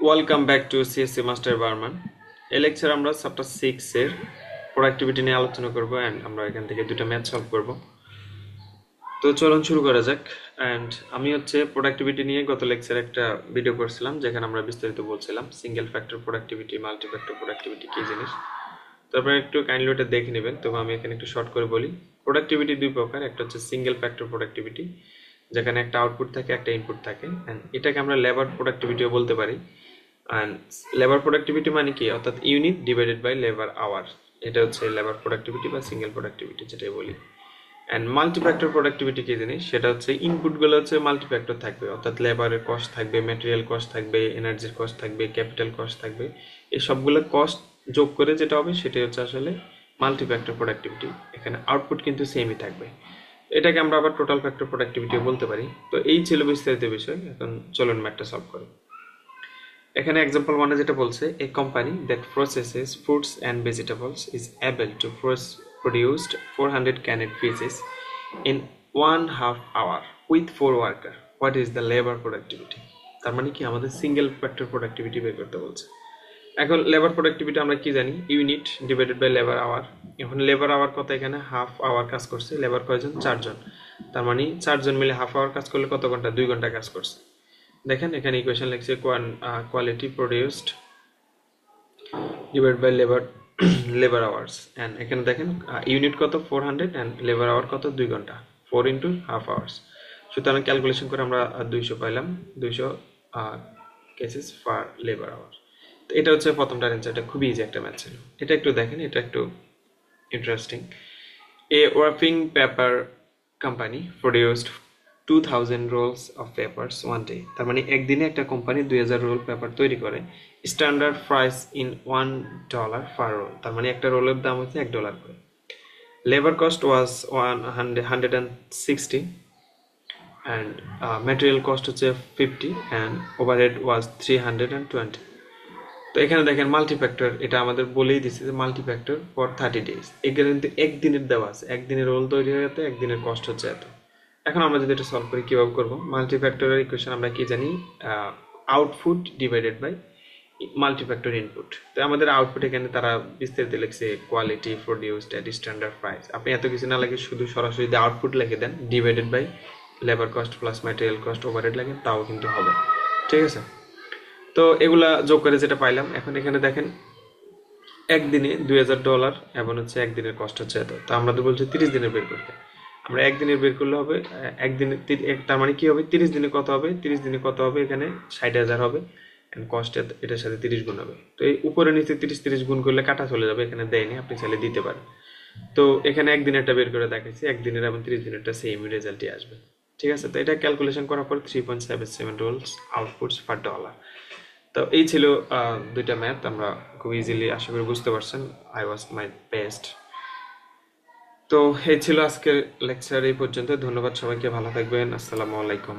Welcome back to CSC master Barman. এই lecture আমরা chapter 6 এর প্রোডাক্টিভিটি নিয়ে আলোচনা করব এন্ড আমরা এখান থেকে দুটো ম্যাথ সলভ করব। তো চলুন শুরু করা যাক। এন্ড আমি প্রোডাক্টিভিটি নিয়ে গত লেকচারে একটা ভিডিও করছিলাম যেখানে আমরা বিস্তারিত বলছিলাম single factor productivity, multi factor productivity কি জিনিস। তারপরে একটু কাইন্ডলি ওটা দেখে নেবেন। তবে আমি এখানে একটু শর্ট করে বলি। প্রোডাক্টিভিটি দুই প্রকার, একটা হচ্ছে সিঙ্গেল ফ্যাক্টর প্রোডাক্টিভিটি যেখানে একটা আউটপুট থাকে একটা ইনপুট থাকে, এন্ড এটাকে আমরা লেবার প্রোডাক্টিভিটিও বলতে পারি। অ্যান্ড লেবার প্রোডাক্টিভিটি মানে কি, অর্থাৎ unit divided by labour hour, এটা হচ্ছে লেবার প্রোডাক্টিভিটি বা সিঙ্গেল প্রোডাক্টিভিটি যেটাই বলি। অ্যান্ড মাল্টিফ্যাক্টর প্রোডাক্টিভিটি কি জিনিস, সেটা হচ্ছে ইনপুটগুলো মাল্টিফ্যাক্টর থাকবে, অর্থাৎ লেবারের কস্ট থাকবে, ম্যাটেরিয়াল কস্ট থাকবে, এনার্জির কস্ট থাকবে, ক্যাপিটাল কস্ট থাকবে। এই সবগুলো কস্ট যোগ করে যেটা হবে সেটাই হচ্ছে আসলে মাল্টিফ্যাক্টর প্রোডাক্টিভিটি। এখানে আউটপুট কিন্তু সেমই থাকবে। এটাকে আমরা আবার টোটাল ফ্যাক্টর প্রোডাক্টিভিটিও বলতে পারি। তো এই ছিল বিস্তারিত বিষয়। এখন চলুন ম্যাথটা সলভ করি। এখানে এক্সাম্পল 1 যেটা বলছে, a company that processes fruits and vegetables is able to produced 400 canned fishes in 1/2 hour with 4 worker. What is the labor productivity? তার মানে কি, আমাদের সিঙ্গেল ফ্যাক্টর প্রোডাক্টিভিটি বের করতে বলছে। এখন লেবার প্রোডাক্টিভিটি আমরা কি জানি, unit divided by labour hour. এখন লেবার আওয়ার কত, এখানে হাফ আওয়ার কাজ করছে, লেবার কয়জন, 4 জন। তার মানে 4 জন মিলে হাফ আওয়ার কাজ করলে কত ঘন্টা, 2 ঘন্টা কাজ করছে। দেখেন এখানে ইকুয়েশন লিখছে quality produced divide by labour labour hours. And এখানে দেখেন ইউনিট কত 400 এন্ড লেবার আওয়ার কত 2 ঘন্টা, 4 ইন্টু হাফ আওয়ার্স। সুতরাং ক্যালকুলেশন করে আমরা 200 পাইলাম, 200 কেসেস পার লেবার আওয়ার। তো এটা হচ্ছে প্রথমটার অ্যান্সার। এটা খুবই ইজি একটা ম্যাথ ছিল। এটা একটু দেখেন, এটা একটু interesting. A warping paper company produced 2000 rolls of papers one day. তার মানে একদিনে একটা কোম্পানি 2000 রোল পেপার তৈরি করে। Standard price in $1 per roll, তার মানে একটা রোলের দাম হচ্ছে $1 করে। Labour cost was 160 and material cost হচ্ছে 50 অ্যান্ড ওভারহেড ওয়াজ 320। তো এখানে দেখেন মাল্টিফ্যাক্টর, এটা আমাদের বলেই দিচ্ছে যে মাল্টিফ্যাক্টর ফর 30 days। এখানে কিন্তু একদিনের দেওয়া আছে, একদিনের রোল তৈরি হয়ে যেতে একদিনের কস্ট হচ্ছে এত। এখন আমরা যদি এটা সলভ করি কিভাবে করবো, মাল্টিফ্যাক্টরের ইকুয়েশন আমরা কি জানি, output divided by multifactor input. তো আমাদের আউটপুট এখানে তারা বিস্তারিত লিখছে quality produced at standard price. আপনি এত কিছু না লাগে, শুধু সরাসরি আউটপুট লিখে দেন, divided by labour cost plus material cost overhead লাগেন, তাও কিন্তু হবে। ঠিক আছে, তো এগুলা যোগ করে যেটা পাইলাম। এখন এখানে দেখেন একদিনে $2000 এবং হচ্ছে একদিনের কষ্ট হচ্ছে এত। তো আমরা তো বলছি 30 দিনের বের করতে। আমরা একদিনের বের করলে হবে, একদিনে তার মানে কি হবে, 30 দিনে কত হবে, 30 দিনে কত হবে, এখানে 60,000 হবে এন্ড কস্ট এটার সাথে 30 গুণ হবে। তো এই উপরে নিচে 30 গুণ করলে কাটা চলে যাবে, এখানে দেয়নি, আপনি চাইলে দিতে পারেন। তো এখানে একদিনেরটা বের করে দেখাচ্ছি, একদিনের এবং 30 দিনেরটা সেম রেজাল্টই আসবে। ঠিক আছে, তো এটা ক্যালকুলেশন করার পর 3.77 রোলস আউটপুটস পার ডলার। তো এই ছিল দুইটা ম্যাথ। আমরা খুব ইজিলি আশা করি বুঝতে পারছেন। I was my best. তো এই ছিল আজকের লেকচার, এই পর্যন্ত। ধন্যবাদ সবাইকে, ভালো থাকবেন। আসসালামু আলাইকুম।